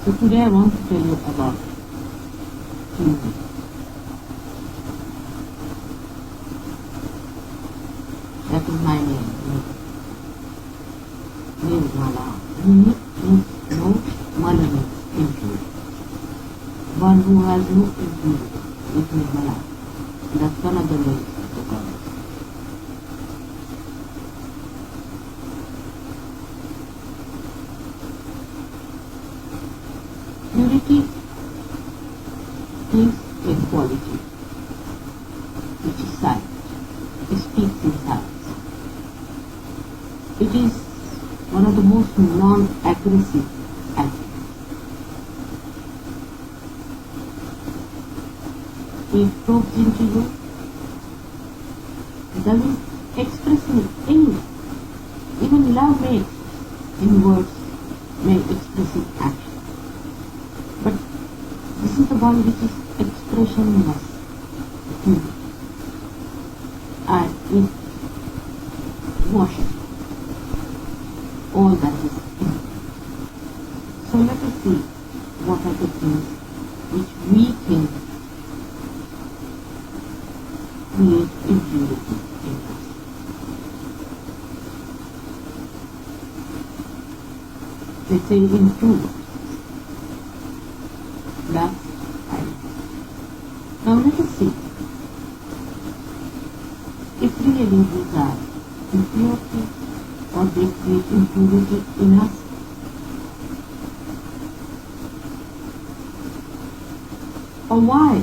So today I want to tell you about music. That is my name, Nirmala. Nir means no, Mala means impurity. One who has no impurity is Nirmala. That's one of the names of the goddess. Purity is a quality which is silent. It speaks in silence. It is one of the most non-aggressive acts. It probes into you. It doesn't express in any way. Even love may express in words, may express in action. But this is the one which is expressionless, pure, and it washes all that is in it. So let us see what are the things which we think create impurity in us. Let's say in two words. Love and now let us see if really these are impurity or they create impurity in us. Or why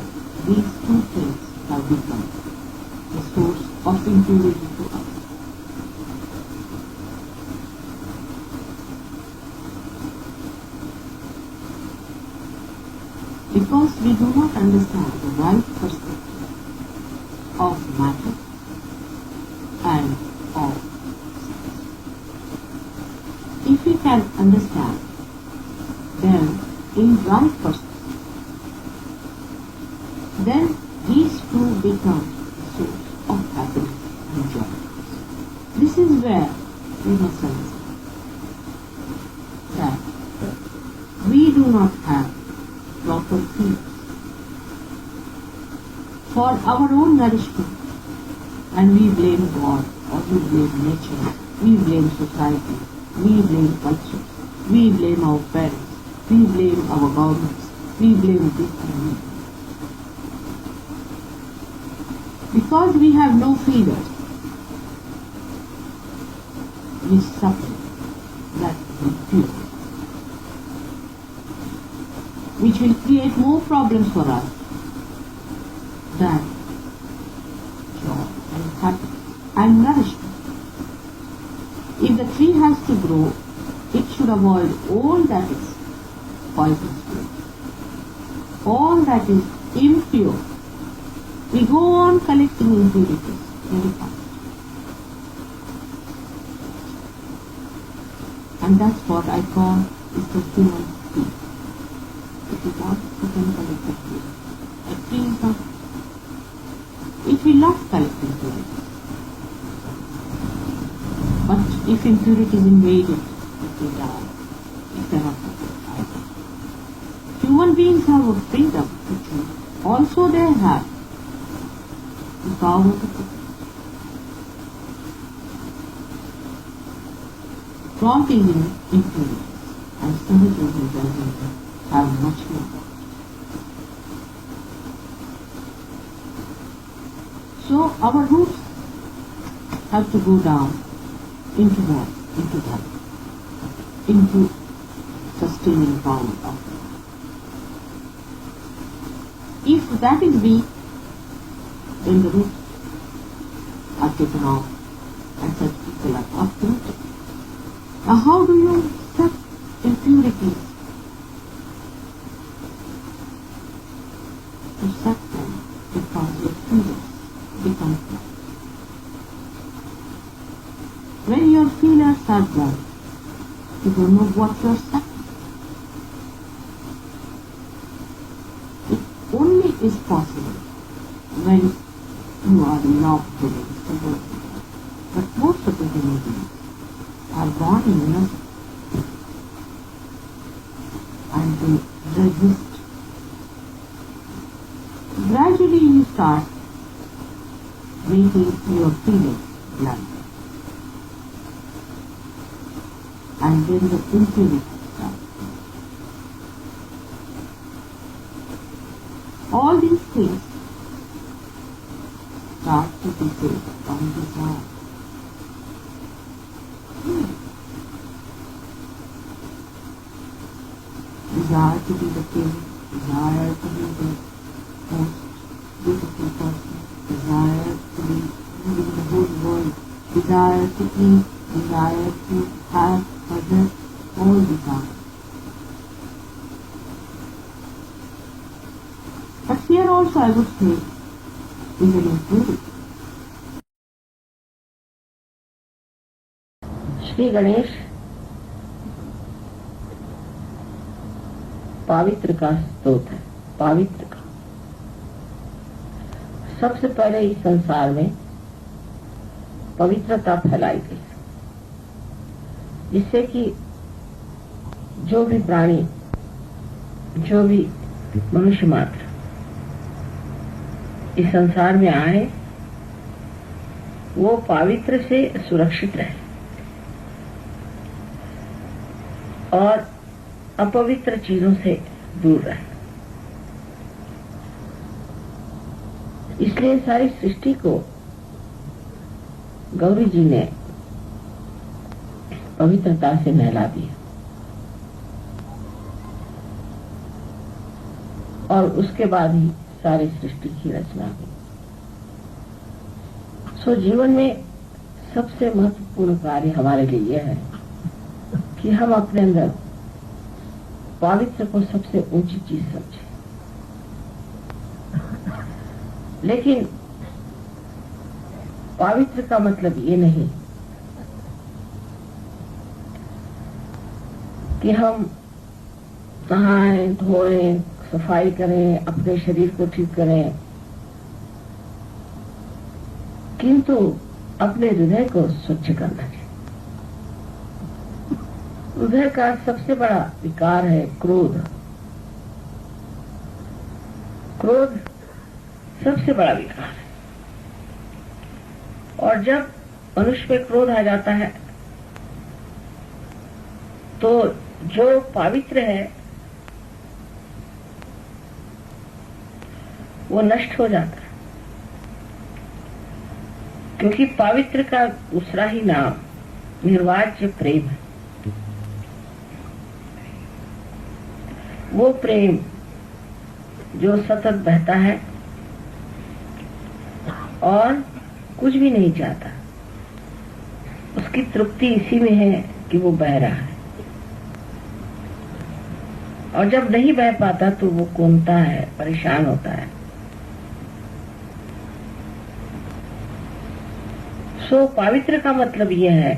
these two things have become the source of impurity to us. Because we do not understand the right perspective of matter and of sex. If we can understand them in right perspective, then these two become the source of happiness and joy. This is where we must understand that we do not have proper feelings for our own nourishment, and we blame God, or we blame nature, we blame society, we blame culture, we blame our parents, we blame our governments, we blame this and that. Because we have no feelers, we suffer that impurity, which will create more problems for us than joy and happiness and nourishment. If the tree has to grow, it should avoid all that is poisonous, all that is impure. We go on collecting impurities very fast. And that's what I call is the human tree. If you want, you can collect a tree. A tree is not. It will not collect impurities. But if impurities invade it, it will die. It cannot protect either. Human beings have a freedom to choose. Also they have the power to protect. From these impurities and Sahajyoga have much more. So our roots have to go down into what? Into that. Into sustaining power of it. If that is weak, then the roots are taken off and such people are uprooted. Now how do you set impurities? To set them because your feelers become blunt. When your feelers are blunt, you don't know what you're sucking. It only is possible when you are not willing to work with it. But most of the human beings are born in innocence. and they resist. Gradually you start making your feelings blunt. And then the impurity starts. All these things start to decay from desire. Desire to be the king, desire to be the most beautiful person, desire to be ruling the whole world, desire to eat, desire to have, possess, all desire. But here also I would say is an impurity. Shri Ganesh पावित्र का स्तोत्र है, पावित्र का। सबसे पहले इस संसार में पवित्रता फैलाई गई, जिससे कि जो भी प्राणी, जो भी मनुष्य मात्र इस संसार में आए वो पवित्र से सुरक्षित रहे और अपवित्र चीजों से दूर रहे। इसलिए सारी सृष्टि को गौरी जी ने पवित्रता से नहला दिया और उसके बाद ही सारी सृष्टि की रचना हुई। सो जीवन में सबसे महत्वपूर्ण कार्य हमारे लिए यह है कि हम अपने अंदर पवित्र को सबसे ऊंची चीज समझें। लेकिन पवित्र का मतलब ये नहीं कि हम नहाएं, धोएं, सफाई करें, अपने शरीर को ठीक करें, किंतु अपने हृदय को स्वच्छ करना चाहिए। हृदय का सबसे बड़ा विकार है क्रोध। क्रोध सबसे बड़ा विकार है और जब मनुष्य पे क्रोध आ जाता है तो जो पवित्र है वो नष्ट हो जाता है, क्योंकि पवित्र का दूसरा ही नाम निर्वाज्य प्रेम है। वो प्रेम जो सतत बहता है और कुछ भी नहीं चाहता, उसकी तृप्ति इसी में है कि वो बह रहा है, और जब नहीं बह पाता तो वो कूदता है, परेशान होता है। सो पवित्र का मतलब यह है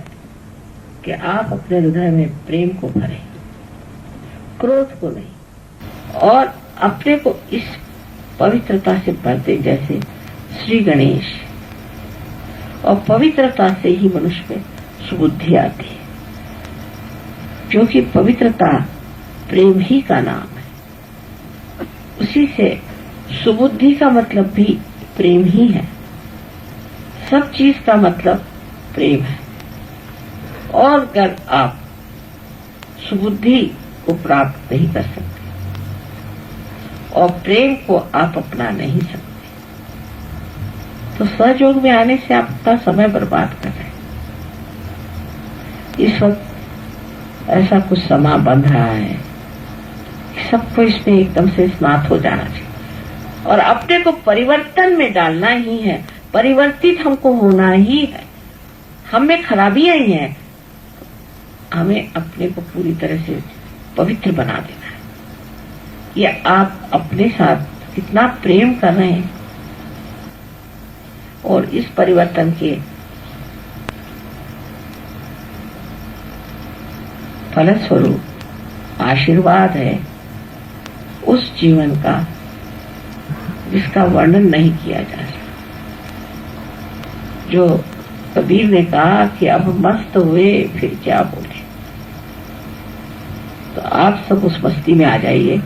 कि आप अपने हृदय में प्रेम को भरें, क्रोध को नहीं, और अपने को इस पवित्रता से भरते जैसे श्री गणेश। और पवित्रता से ही मनुष्य में सुबुद्धि आती है, क्योंकि पवित्रता प्रेम ही का नाम है। उसी से सुबुद्धि का मतलब भी प्रेम ही है। सब चीज का मतलब प्रेम है। और अगर आप सुबुद्धि को प्राप्त नहीं कर सकते और प्रेम को आप अपना नहीं सकते, तो सहयोग में आने से आप अपना समय बर्बाद कर रहे हैं। इस वक्त ऐसा कुछ समा बन रहा है कि सबको इसमें एकदम से स्नात हो जाना चाहिए और अपने को परिवर्तन में डालना ही है। परिवर्तित हमको होना ही है। हम में खराबियां ही हैं, हमें अपने को पूरी तरह से पवित्र बना देना है। ये आप अपने साथ कितना प्रेम कर रहे हैं और इस परिवर्तन के फलस्वरूप आशीर्वाद है उस जीवन का जिसका वर्णन नहीं किया जा सकता। जो कबीर ने कहा कि अब मस्त हुए फिर क्या बोले, तो आप सब उस मस्ती में आ जाइए,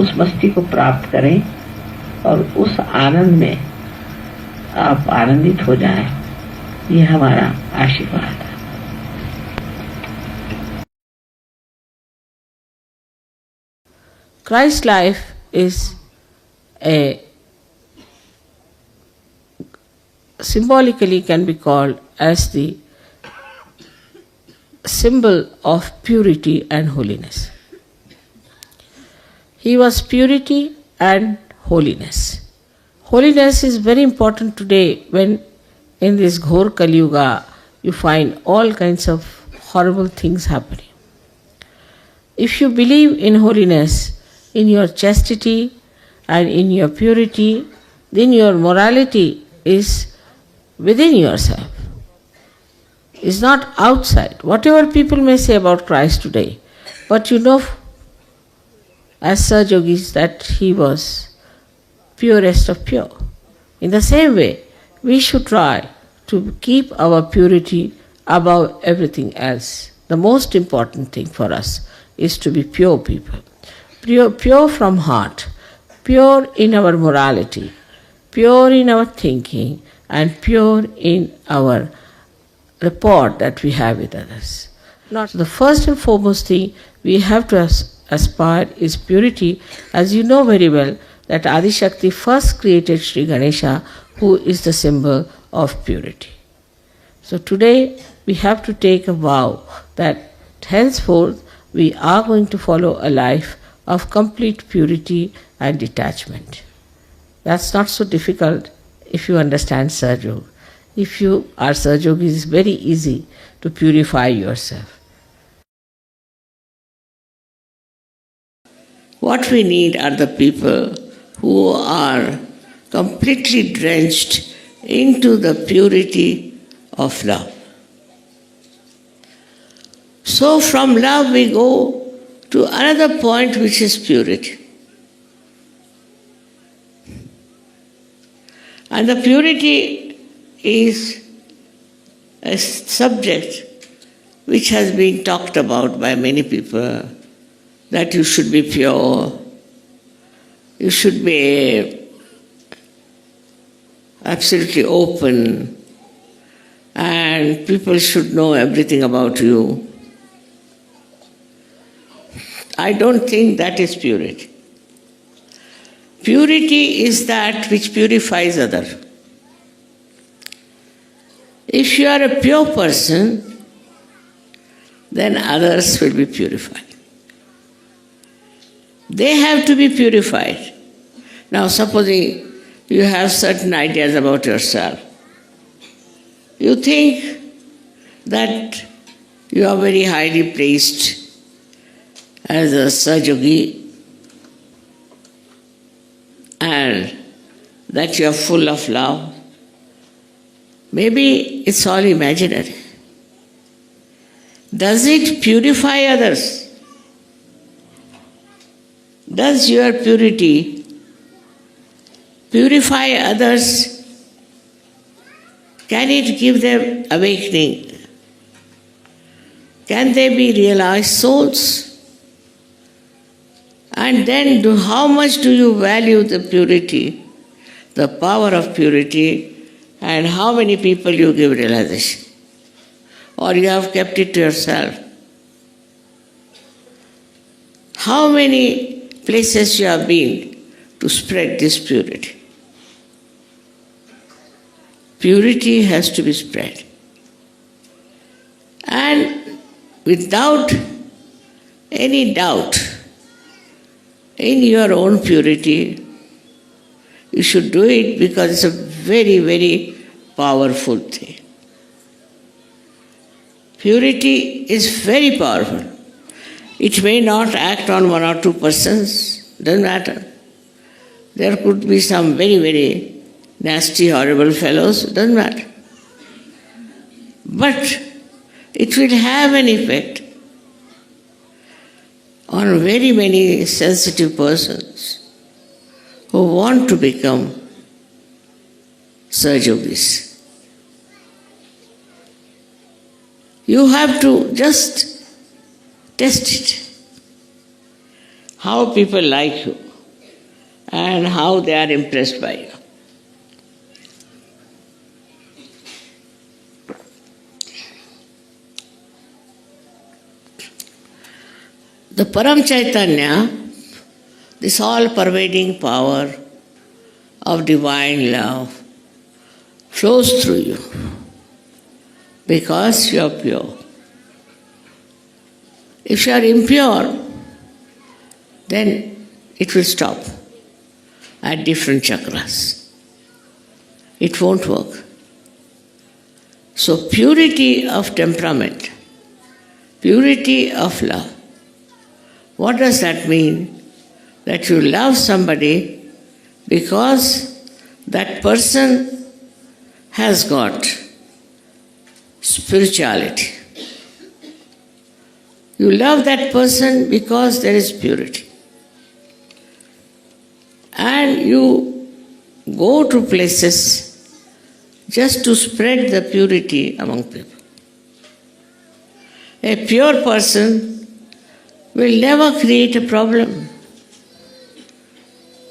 उस मस्ती को प्राप्त करें और उस आनंद में आप आनंदित हो जाएं। ये हमारा आशीर्वाद है। Christ's life is a symbolically can be called as the symbol of purity and holiness. He was purity and holiness. Holiness is very important today when in this Ghor Kali Yuga you find all kinds of horrible things happening. If you believe in holiness, in your chastity and in your purity, then your morality is within yourself. It's not outside. Whatever people may say about Christ today, but you know as Sahaj Yogis that he was purest of pure. In the same way, we should try to keep our purity above everything else. The most important thing for us is to be pure people. Pure from heart, pure in our morality, pure in our thinking, and pure in our rapport that we have with others. Not the first and foremost thing we have to aspire is purity. As you know very well that Adi Shakti first created Sri Ganesha, who is the symbol of purity. So today we have to take a vow that henceforth we are going to follow a life of complete purity and detachment. That's not so difficult if you understand Sahaj Yoga. If you are Sahaj Yogi, it's very easy to purify yourself. What we need are the people who are completely drenched into the purity of love. So from love we go to another point, which is purity. And the purity is a subject which has been talked about by many people, that you should be pure, you should be absolutely open, and people should know everything about you. I don't think that is purity. Purity is that which purifies others. If you are a pure person, then others will be purified. They have to be purified. Now supposing you have certain ideas about yourself. You think that you are very highly placed as a Sahaj Yogi and that you are full of love. Maybe it's all imaginary. Does it purify others? Does your purity purify others? Can it give them awakening? Can they be realized souls? And then how much do you value the purity, the power of purity, and how many people you give realization? Or you have kept it to yourself? How many places you have been to spread this purity? Purity has to be spread. And without any doubt, in your own purity, you should do it because it's a very, very powerful thing. Purity is very powerful. It may not act on one or two persons, doesn't matter. There could be some very, very nasty, horrible fellows, doesn't matter. But it will have an effect on very many sensitive persons who want to become Sahaj Yogis. You have to just test it. how people like you and how they are impressed by you. The Param Chaitanya, this all-pervading power of divine love, flows through you because you are pure. If you are impure, then it will stop at different chakras. It won't work. So purity of temperament, purity of love. What does that mean? That you love somebody because that person has got spirituality. You love that person because there is purity. And you go to places just to spread the purity among people. A pure person will never create a problem.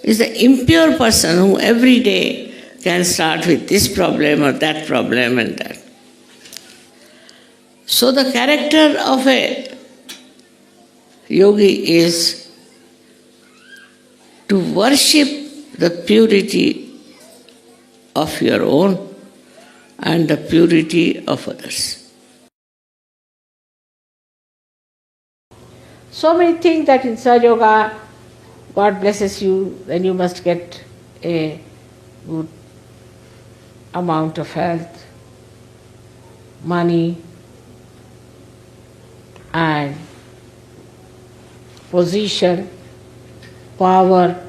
It's the impure person who every day can start with this problem or that problem and that. So the character of a yogi is to worship the purity of your own and the purity of others. So many think that in Sahaja Yoga, God blesses you, then you must get a good amount of health, money, and position, power.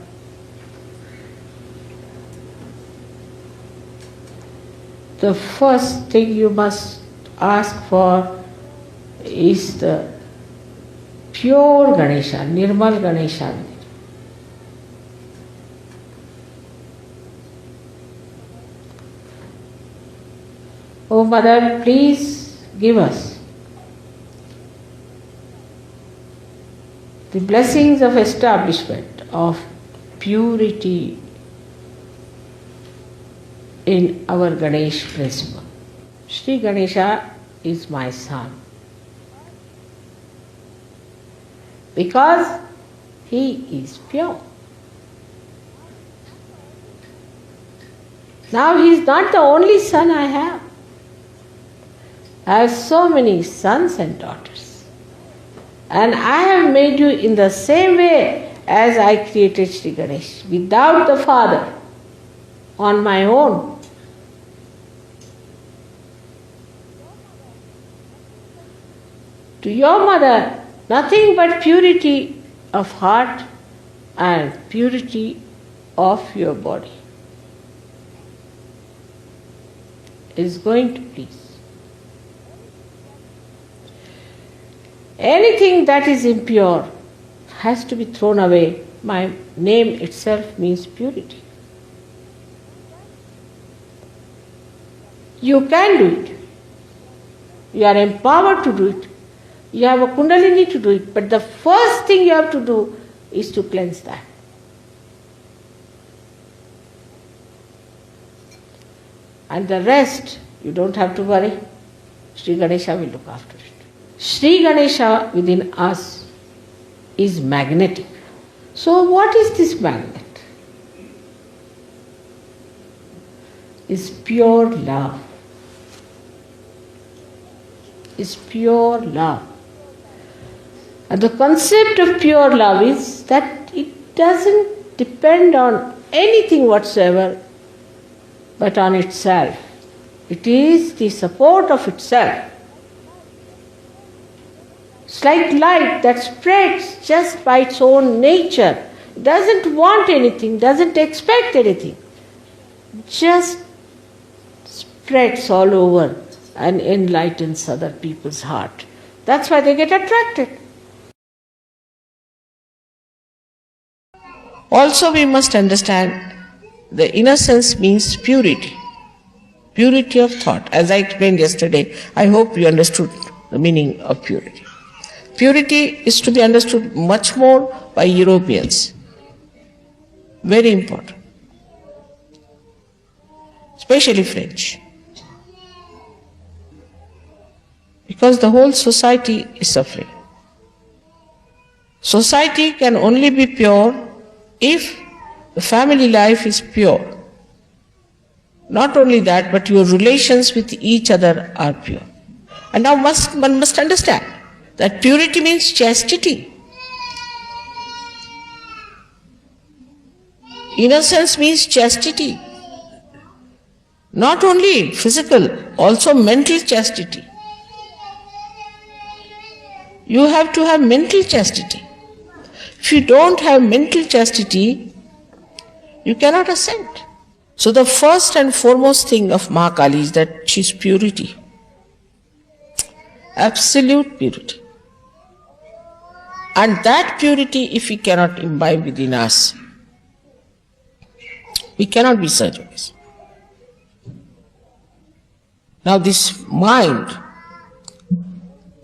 The first thing you must ask for is the pure Ganesha, Nirmal Ganesha. Oh Mother, please give us the blessings of establishment of purity in our Ganesh principle. Sri Ganesha is my son because he is pure. Now he is not the only son I have. I have so many sons and daughters. And I have made you in the same way as I created Sri Ganesh, without the father, on my own. To your mother, nothing but purity of heart and purity of your body is going to please. Anything that is impure has to be thrown away. My name itself means purity. You can do it. You are empowered to do it. You have a Kundalini to do it. But the first thing you have to do is to cleanse that. And the rest, you don't have to worry. Sri Ganesha will look after it. Sri Ganesha within us is magnetic. So what is this magnet? It's pure love. It's pure love. And the concept of pure love is that it doesn't depend on anything whatsoever but on itself. It is the support of itself. It's like light that spreads just by its own nature. It doesn't want anything, doesn't expect anything. Just spreads all over and enlightens other people's heart. That's why they get attracted. Also we must understand the innocence means purity. Purity of thought. As I explained yesterday, I hope you understood the meaning of purity. Purity is to be understood much more by Europeans. Very important. Especially French. Because the whole society is suffering. Society can only be pure if the family life is pure. Not only that, but your relations with each other are pure. And now one must understand that purity means chastity. Innocence means chastity. Not only physical, also mental chastity. You have to have mental chastity. If you don't have mental chastity, you cannot ascend. So the first and foremost thing of Mahakali is that she is purity. Absolute purity. And that purity, if we cannot imbibe within us, we cannot be Sahajogas. Now this mind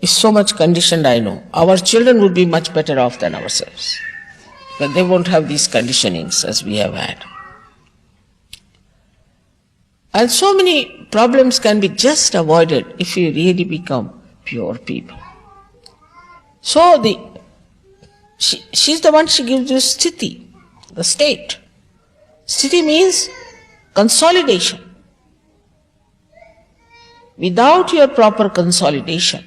is so much conditioned, I know. Our children would be much better off than ourselves. But they won't have these conditionings as we have had. And so many problems can be just avoided if we really become pure people. So she's the one, she gives you sthiti, the state. Sthiti means consolidation. Without your proper consolidation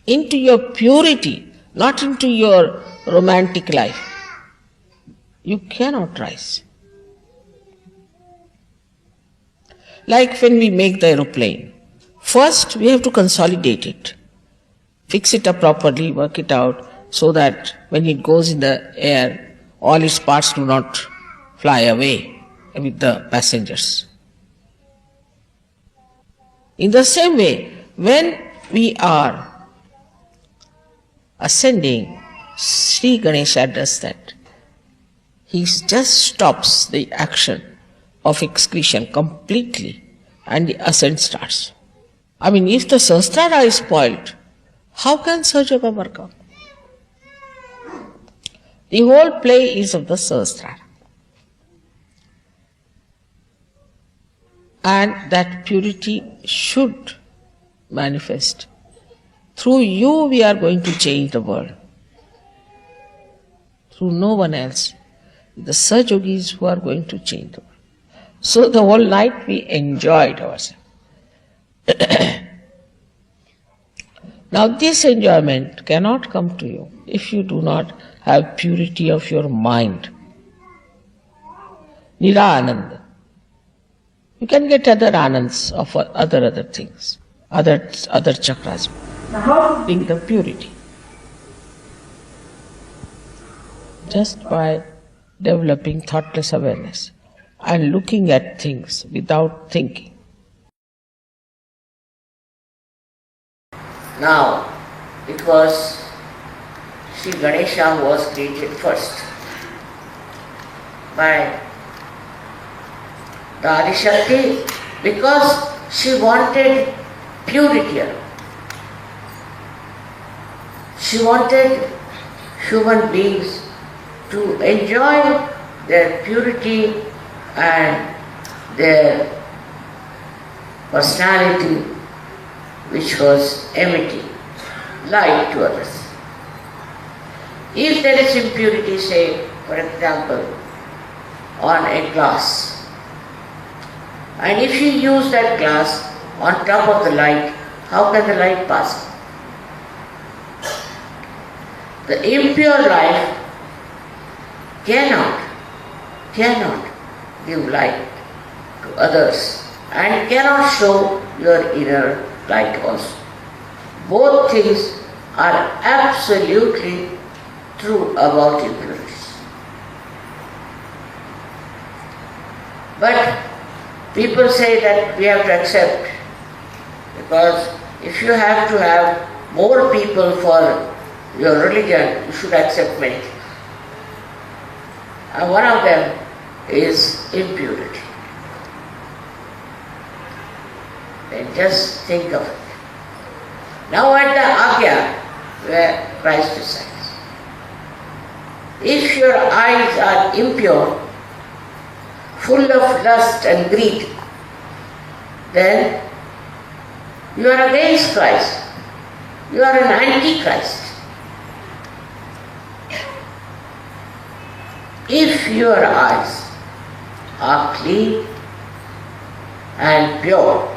into your purity, not into your romantic life, you cannot rise. Like when we make the aeroplane, first we have to consolidate it, fix it up properly, work it out so that when it goes in the air, all its parts do not fly away with the passengers. In the same way, when we are ascending, Sri Ganesha does that. He just stops the action of excretion completely and the ascent starts. I mean, if the Sahasrara is spoiled, how can Sahajoga work out? The whole play is of the Sahasrara. And that purity should manifest. Through you we are going to change the world. Through no one else. The Sahajogis who are going to change the world. So the whole night we enjoyed ourselves. Now this enjoyment cannot come to you if you do not have purity of your mind. Nira-ananda. You can get other anands of other things, other chakras. Now how to bring the purity? Just by developing thoughtless awareness and looking at things without thinking. Now, it was Sri Ganesha who was created first by the Adishakti because she wanted purity. She wanted human beings to enjoy their purity and their personality, which was amity, light to others. If there is impurity, say, for example, on a glass, and if you use that glass on top of the light, how can the light pass? The impure life cannot give light to others and cannot show your inner light also. Both things are absolutely true about impurities. But people say that we have to accept, because if you have to have more people for your religion, you should accept many things. And one of them is impurity. And just think of it. Now at the Agya, where Christ resides. If your eyes are impure, full of lust and greed, then you are against Christ. You are an antichrist. If your eyes are clean and pure,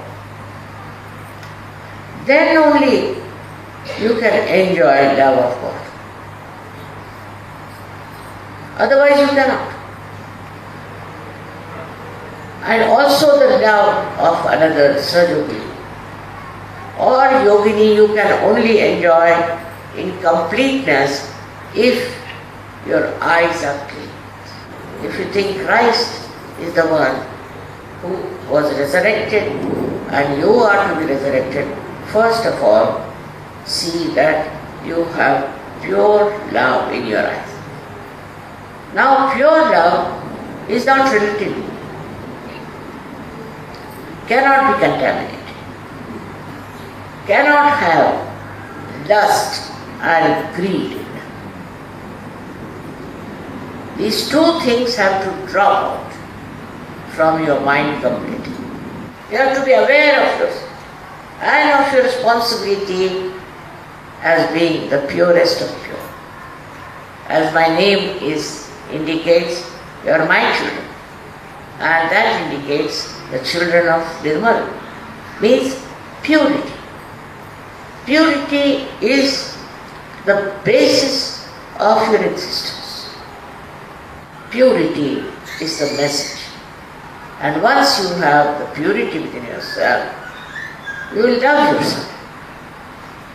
then only you can enjoy love of God. Otherwise you cannot. And also the love of another Sajogi or Yogini you can only enjoy in completeness if your eyes are clean. If you think Christ is the one who was resurrected and you are to be resurrected, first of all, see that you have pure love in your eyes. Now, pure love is not relative, cannot be contaminated, cannot have lust and greed. These two things have to drop out from your mind completely. You have to be aware of yourself and of your responsibility as being the purest of pure. As my name indicates, you are my children. And that indicates the children of Nirmal. Means purity. Purity is the basis of your existence. Purity is the message. And once you have the purity within yourself, you will love yourself.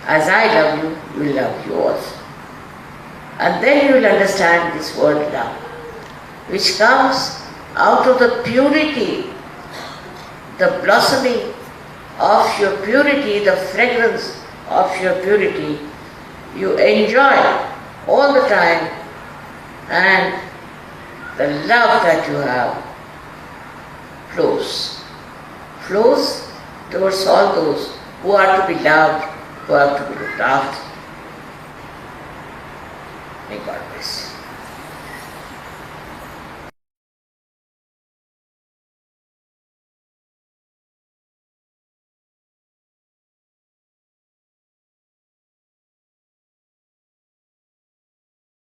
As I love you, you will love you also. And then you will understand this word love, which comes out of the purity, the blossoming of your purity, the fragrance of your purity. You enjoy all the time, and the love that you have flows towards all those who are to be loved, who are to be looked after. May God bless.